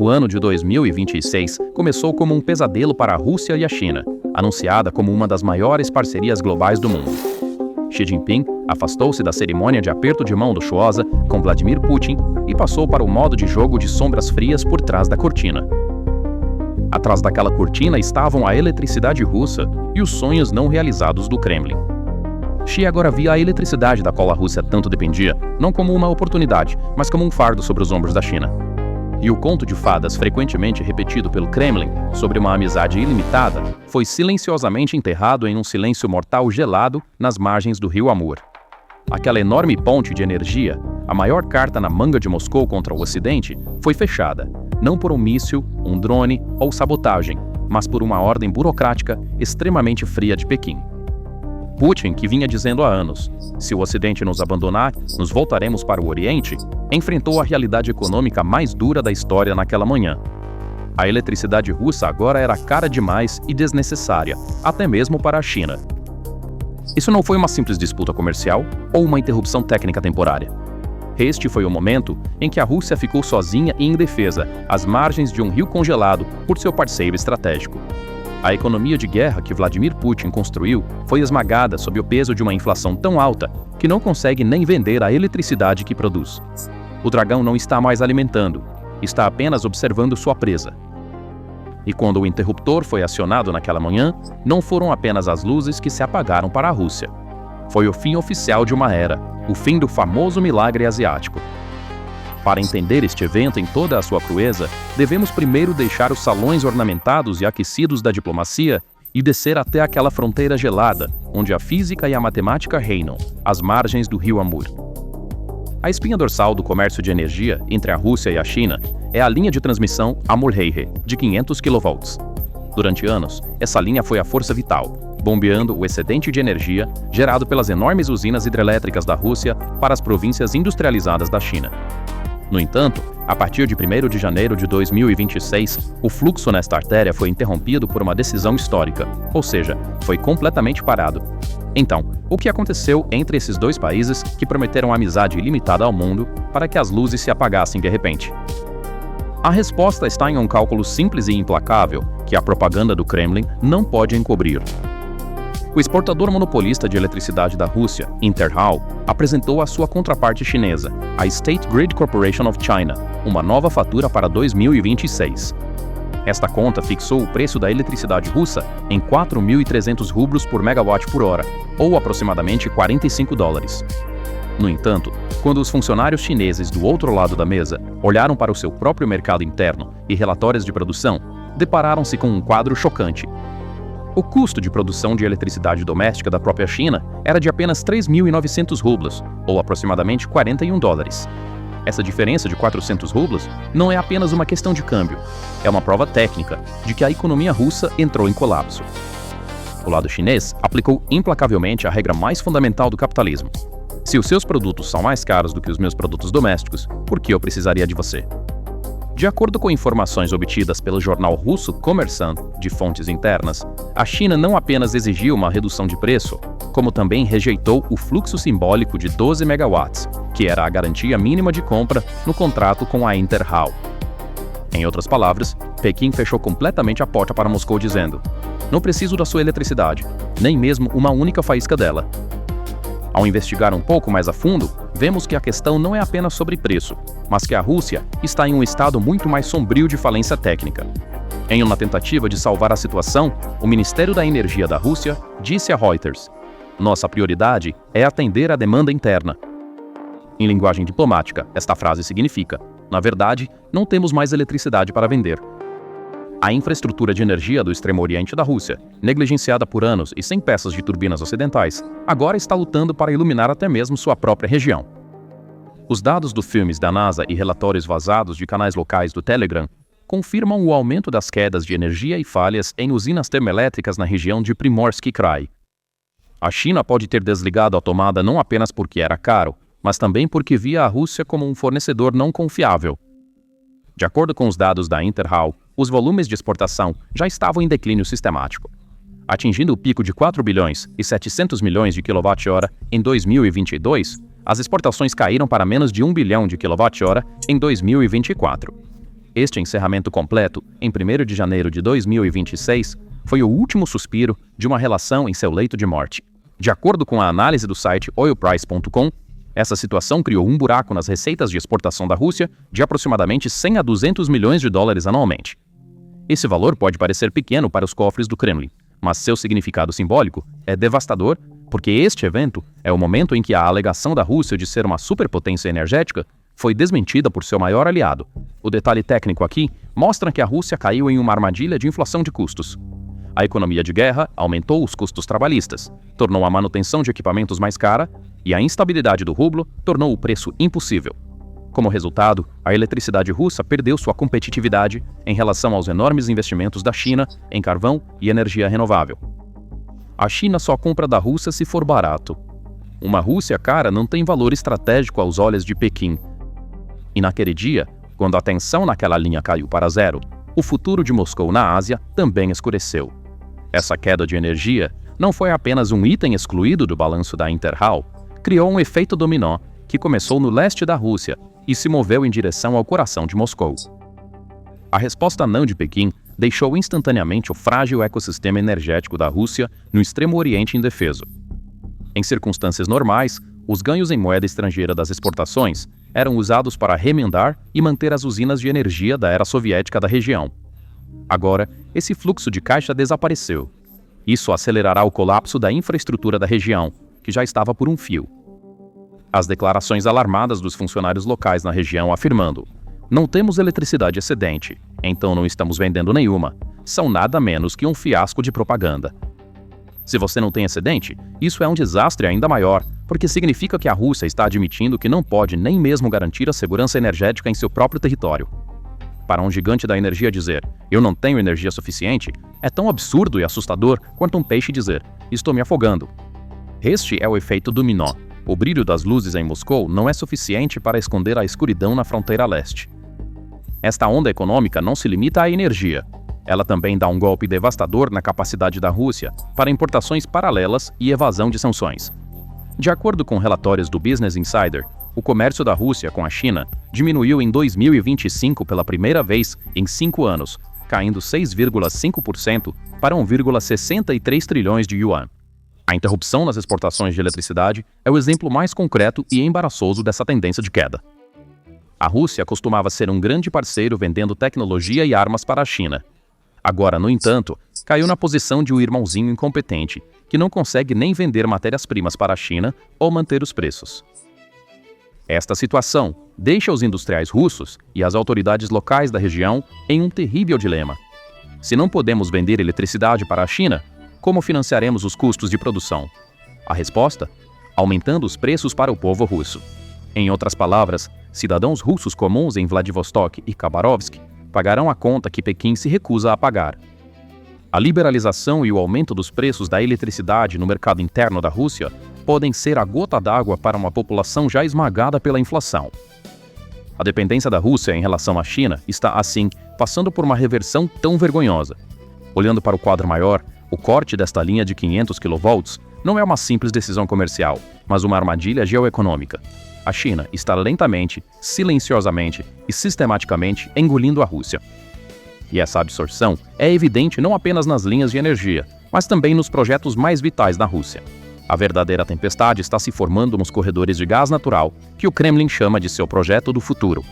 O ano de 2026 começou como um pesadelo para a Rússia e a China, anunciada como uma das maiores parcerias globais do mundo. Xi Jinping afastou-se da cerimônia de aperto de mão luxuosa com Vladimir Putin e passou para o modo de jogo de sombras frias por trás da cortina. Atrás daquela cortina estavam a eletricidade russa e os sonhos não realizados do Kremlin. Xi agora via a eletricidade da qual a Rússia tanto dependia, não como uma oportunidade, mas como um fardo sobre os ombros da China. E o conto de fadas frequentemente repetido pelo Kremlin sobre uma amizade ilimitada foi silenciosamente enterrado em um silêncio mortal gelado nas margens do rio Amur. Aquela enorme ponte de energia, a maior carta na manga de Moscou contra o Ocidente, foi fechada, não por um míssil, um drone ou sabotagem, mas por uma ordem burocrática extremamente fria de Pequim. Putin, que vinha dizendo há anos, se o Ocidente nos abandonar, nos voltaremos para o Oriente, enfrentou a realidade econômica mais dura da história naquela manhã. A eletricidade russa agora era cara demais e desnecessária, até mesmo para a China. Isso não foi uma simples disputa comercial ou uma interrupção técnica temporária. Este foi o momento em que a Rússia ficou sozinha e indefesa, às margens de um rio congelado por seu parceiro estratégico. A economia de guerra que Vladimir Putin construiu foi esmagada sob o peso de uma inflação tão alta que não consegue nem vender a eletricidade que produz. O dragão não está mais alimentando, está apenas observando sua presa. E quando o interruptor foi acionado naquela manhã, não foram apenas as luzes que se apagaram para a Rússia. Foi o fim oficial de uma era, o fim do famoso milagre asiático. Para entender este evento em toda a sua crueza, devemos primeiro deixar os salões ornamentados e aquecidos da diplomacia e descer até aquela fronteira gelada, onde a física e a matemática reinam, às margens do rio Amur. A espinha dorsal do comércio de energia entre a Rússia e a China é a linha de transmissão Amur-Heihe, de 500 kV. Durante anos, essa linha foi a força vital, bombeando o excedente de energia gerado pelas enormes usinas hidrelétricas da Rússia para as províncias industrializadas da China. No entanto, a partir de 1º de janeiro de 2026, o fluxo nesta artéria foi interrompido por uma decisão histórica, ou seja, foi completamente parado. Então, o que aconteceu entre esses dois países que prometeram amizade ilimitada ao mundo para que as luzes se apagassem de repente? A resposta está em um cálculo simples e implacável que a propaganda do Kremlin não pode encobrir. O exportador monopolista de eletricidade da Rússia, Interhal, apresentou a sua contraparte chinesa, a State Grid Corporation of China, uma nova fatura para 2026. Esta conta fixou o preço da eletricidade russa em 4.300 rublos por megawatt por hora, ou aproximadamente $45. No entanto, quando os funcionários chineses do outro lado da mesa olharam para o seu próprio mercado interno e relatórios de produção, depararam-se com um quadro chocante. O custo de produção de eletricidade doméstica da própria China era de apenas 3.900 rublos, ou aproximadamente $41. Essa diferença de 400 rublos não é apenas uma questão de câmbio, é uma prova técnica de que a economia russa entrou em colapso. O lado chinês aplicou implacavelmente a regra mais fundamental do capitalismo. Se os seus produtos são mais caros do que os meus produtos domésticos, por que eu precisaria de você? De acordo com informações obtidas pelo jornal russo Kommersant, de fontes internas, a China não apenas exigiu uma redução de preço, como também rejeitou o fluxo simbólico de 12 megawatts, que era a garantia mínima de compra no contrato com a Interhal. Em outras palavras, Pequim fechou completamente a porta para Moscou dizendo: "Não preciso da sua eletricidade, nem mesmo uma única faísca dela." Ao investigar um pouco mais a fundo, vemos que a questão não é apenas sobre preço, mas que a Rússia está em um estado muito mais sombrio de falência técnica. Em uma tentativa de salvar a situação, o Ministério da Energia da Rússia disse a Reuters: "Nossa prioridade é atender à demanda interna." Em linguagem diplomática, esta frase significa: na verdade, não temos mais eletricidade para vender. A infraestrutura de energia do extremo oriente da Rússia, negligenciada por anos e sem peças de turbinas ocidentais, agora está lutando para iluminar até mesmo sua própria região. Os dados dos filmes da NASA e relatórios vazados de canais locais do Telegram confirmam o aumento das quedas de energia e falhas em usinas termoelétricas na região de Primorsky Krai. A China pode ter desligado a tomada não apenas porque era caro, mas também porque via a Rússia como um fornecedor não confiável. De acordo com os dados da Interhal, os volumes de exportação já estavam em declínio sistemático. Atingindo o pico de 4 bilhões e 700 milhões de kWh em 2022, as exportações caíram para menos de 1 bilhão de kWh em 2024. Este encerramento completo, em 1º de janeiro de 2026, foi o último suspiro de uma relação em seu leito de morte. De acordo com a análise do site oilprice.com, essa situação criou um buraco nas receitas de exportação da Rússia de aproximadamente 100 a 200 milhões de dólares anualmente. Esse valor pode parecer pequeno para os cofres do Kremlin, mas seu significado simbólico é devastador, porque este evento é o momento em que a alegação da Rússia de ser uma superpotência energética foi desmentida por seu maior aliado. O detalhe técnico aqui mostra que a Rússia caiu em uma armadilha de inflação de custos. A economia de guerra aumentou os custos trabalhistas, tornou a manutenção de equipamentos mais cara e a instabilidade do rublo tornou o preço impossível. Como resultado, a eletricidade russa perdeu sua competitividade em relação aos enormes investimentos da China em carvão e energia renovável. A China só compra da Rússia se for barato. Uma Rússia cara não tem valor estratégico aos olhos de Pequim. E naquele dia, quando a tensão naquela linha caiu para zero, o futuro de Moscou na Ásia também escureceu. Essa queda de energia não foi apenas um item excluído do balanço da Interhal, criou um efeito dominó que começou no leste da Rússia e se moveu em direção ao coração de Moscou. A resposta não de Pequim deixou instantaneamente o frágil ecossistema energético da Rússia no Extremo Oriente indefeso. Em circunstâncias normais, os ganhos em moeda estrangeira das exportações eram usados para remendar e manter as usinas de energia da era soviética da região. Agora, esse fluxo de caixa desapareceu. Isso acelerará o colapso da infraestrutura da região, que já estava por um fio. As declarações alarmadas dos funcionários locais na região afirmando: "Não temos eletricidade excedente, então não estamos vendendo nenhuma", são nada menos que um fiasco de propaganda. Se você não tem excedente, isso é um desastre ainda maior, porque significa que a Rússia está admitindo que não pode nem mesmo garantir a segurança energética em seu próprio território. Para um gigante da energia dizer "eu não tenho energia suficiente" é tão absurdo e assustador quanto um peixe dizer "estou me afogando". Este é o efeito dominó. O brilho das luzes em Moscou não é suficiente para esconder a escuridão na fronteira leste. Esta onda econômica não se limita à energia. Ela também dá um golpe devastador na capacidade da Rússia para importações paralelas e evasão de sanções. De acordo com relatórios do Business Insider, o comércio da Rússia com a China diminuiu em 2025 pela primeira vez em 5 anos, caindo 6,5% para 1,63 trilhões de yuan. A interrupção nas exportações de eletricidade é o exemplo mais concreto e embaraçoso dessa tendência de queda. A Rússia costumava ser um grande parceiro vendendo tecnologia e armas para a China. Agora, no entanto, caiu na posição de um irmãozinho incompetente, que não consegue nem vender matérias-primas para a China ou manter os preços. Esta situação deixa os industriais russos e as autoridades locais da região em um terrível dilema. Se não podemos vender eletricidade para a China, como financiaremos os custos de produção? A resposta? Aumentando os preços para o povo russo. Em outras palavras, cidadãos russos comuns em Vladivostok e Khabarovsk pagarão a conta que Pequim se recusa a pagar. A liberalização e o aumento dos preços da eletricidade no mercado interno da Rússia podem ser a gota d'água para uma população já esmagada pela inflação. A dependência da Rússia em relação à China está, assim, passando por uma reversão tão vergonhosa. Olhando para o quadro maior, o corte desta linha de 500 kV não é uma simples decisão comercial, mas uma armadilha geoeconômica. A China está lentamente, silenciosamente e sistematicamente engolindo a Rússia. E essa absorção é evidente não apenas nas linhas de energia, mas também nos projetos mais vitais da Rússia. A verdadeira tempestade está se formando nos corredores de gás natural, que o Kremlin chama de seu projeto do futuro.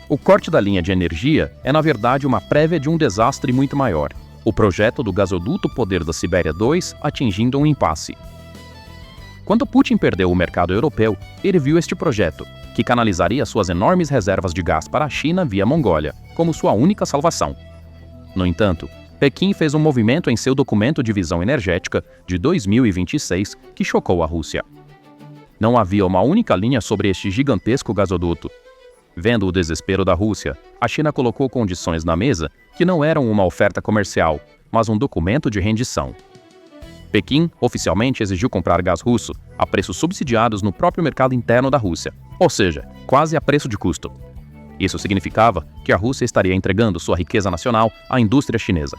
O corte da linha de energia é, na verdade, uma prévia de um desastre muito maior: o projeto do gasoduto Poder da Sibéria 2 atingindo um impasse. Quando Putin perdeu o mercado europeu, ele viu este projeto, que canalizaria suas enormes reservas de gás para a China via Mongólia, como sua única salvação. No entanto, Pequim fez um movimento em seu documento de visão energética de 2026 que chocou a Rússia. Não havia uma única linha sobre este gigantesco gasoduto. Vendo o desespero da Rússia, a China colocou condições na mesa que não eram uma oferta comercial, mas um documento de rendição. Pequim oficialmente exigiu comprar gás russo a preços subsidiados no próprio mercado interno da Rússia, ou seja, quase a preço de custo. Isso significava que a Rússia estaria entregando sua riqueza nacional à indústria chinesa.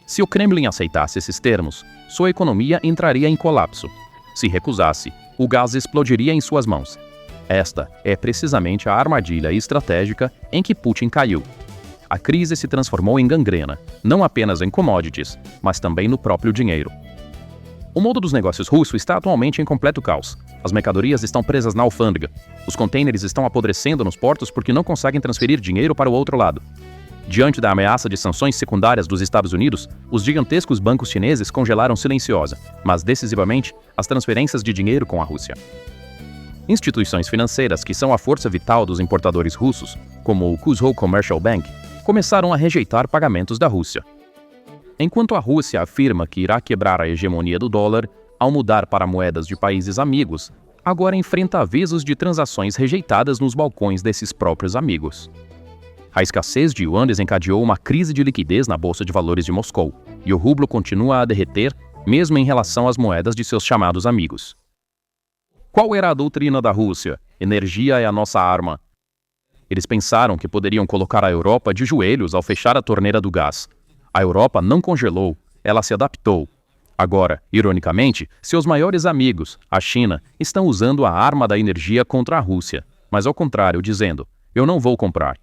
Se o Kremlin aceitasse esses termos, sua economia entraria em colapso. Se recusasse, o gás explodiria em suas mãos. Esta é precisamente a armadilha estratégica em que Putin caiu. a crise se transformou em gangrena, não apenas em commodities, mas também no próprio dinheiro. O mundo dos negócios russo está atualmente em completo caos. As mercadorias estão presas na alfândega. Os contêineres estão apodrecendo nos portos porque não conseguem transferir dinheiro para o outro lado. Diante da ameaça de sanções secundárias dos Estados Unidos, os gigantescos bancos chineses congelaram silenciosa, mas decisivamente, as transferências de dinheiro com a Rússia. Instituições financeiras que são a força vital dos importadores russos, como o Kuzhou Commercial Bank, começaram a rejeitar pagamentos da Rússia. Enquanto a Rússia afirma que irá quebrar a hegemonia do dólar ao mudar para moedas de países amigos, agora enfrenta avisos de transações rejeitadas nos balcões desses próprios amigos. A escassez de yuan desencadeou uma crise de liquidez na Bolsa de Valores de Moscou, e o rublo continua a derreter, mesmo em relação às moedas de seus chamados amigos. Qual era a doutrina da Rússia? Energia é a nossa arma. Eles pensaram que poderiam colocar a Europa de joelhos ao fechar a torneira do gás. A Europa não congelou, ela se adaptou. Agora, ironicamente, seus maiores amigos, a China, estão usando a arma da energia contra a Rússia, mas ao contrário, dizendo: eu não vou comprar.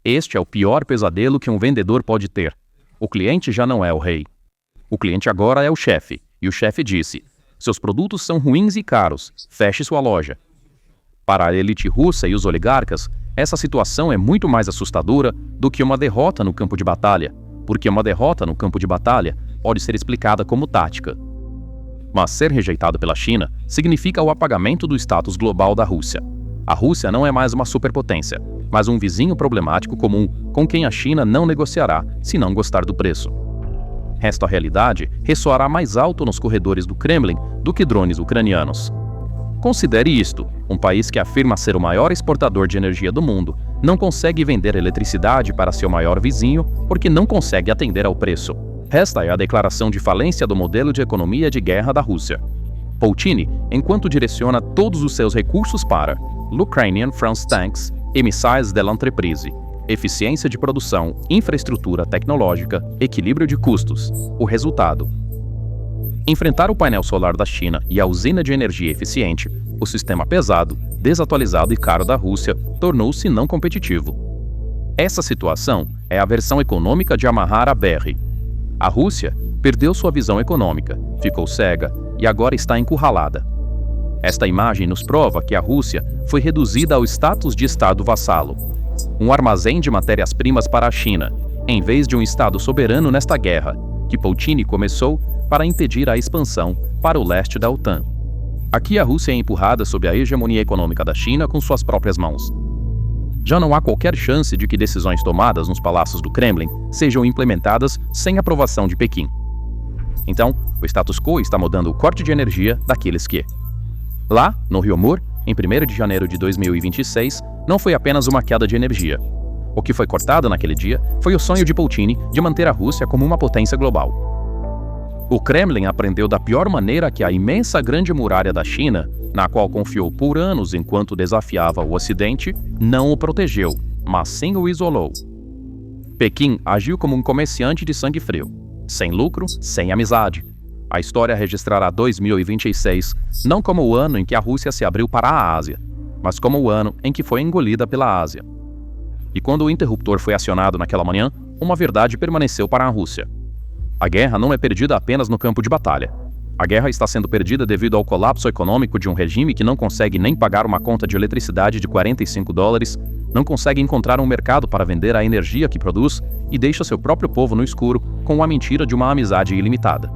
Este é o pior pesadelo que um vendedor pode ter. O cliente já não é o rei. O cliente agora é o chefe, e o chefe disse: seus produtos são ruins e caros, feche sua loja. Para a elite russa e os oligarcas, essa situação é muito mais assustadora do que uma derrota no campo de batalha, porque uma derrota no campo de batalha pode ser explicada como tática. Mas ser rejeitado pela China significa o apagamento do status global da Rússia. A Rússia não é mais uma superpotência, mas um vizinho problemático comum com quem a China não negociará se não gostar do preço. Esta realidade ressoará mais alto nos corredores do Kremlin do que drones ucranianos. Considere isto: um país que afirma ser o maior exportador de energia do mundo não consegue vender eletricidade para seu maior vizinho porque não consegue atender ao preço. Esta é a declaração de falência do modelo de economia de guerra da Rússia. Putin, enquanto direciona todos os seus recursos para l'Ukrainian France Tanks e Missiles de l'Entreprise, eficiência de produção, infraestrutura tecnológica, equilíbrio de custos. O resultado: enfrentar o painel solar da China e a usina de energia eficiente, o sistema pesado, desatualizado e caro da Rússia tornou-se não competitivo. Essa situação é a versão econômica de amarrar a BR. A Rússia perdeu sua visão econômica, ficou cega e agora está encurralada. Esta imagem nos prova que a Rússia foi reduzida ao status de Estado vassalo, um armazém de matérias-primas para a China, em vez de um Estado soberano nesta guerra, que Putin começou para impedir a expansão para o leste da OTAN. Aqui a Rússia é empurrada sob a hegemonia econômica da China com suas próprias mãos. Já não há qualquer chance de que decisões tomadas nos palácios do Kremlin sejam implementadas sem aprovação de Pequim. Então, o status quo está mudando o corte de energia daqueles que... Lá, no Rio Mur, em 1º de janeiro de 2026, não foi apenas uma queda de energia. O que foi cortado naquele dia foi o sonho de Putin de manter a Rússia como uma potência global. O Kremlin aprendeu da pior maneira que a imensa Grande Muralha da China, na qual confiou por anos enquanto desafiava o Ocidente, não o protegeu, mas sim o isolou. Pequim agiu como um comerciante de sangue frio, sem lucro, sem amizade. A história registrará 2026 não como o ano em que a Rússia se abriu para a Ásia, mas como o ano em que foi engolida pela Ásia. E quando o interruptor foi acionado naquela manhã, uma verdade permaneceu para a Rússia. A guerra não é perdida apenas no campo de batalha. A guerra está sendo perdida devido ao colapso econômico de um regime que não consegue nem pagar uma conta de eletricidade de $45, não consegue encontrar um mercado para vender a energia que produz e deixa seu próprio povo no escuro com a mentira de uma amizade ilimitada.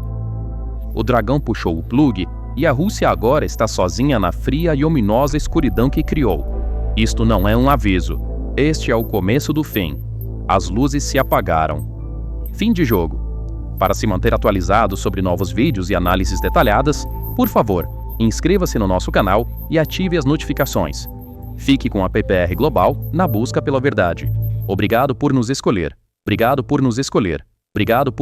O dragão puxou o plugue e a Rússia agora está sozinha na fria e ominosa escuridão que criou. Isto não é um aviso. Este é o começo do fim. As luzes se apagaram. Fim de jogo. Para se manter atualizado sobre novos vídeos e análises detalhadas, por favor, inscreva-se no nosso canal e ative as notificações. Fique com a PPR Global na busca pela verdade. Obrigado por nos escolher. Obrigado por nos escolher. Obrigado por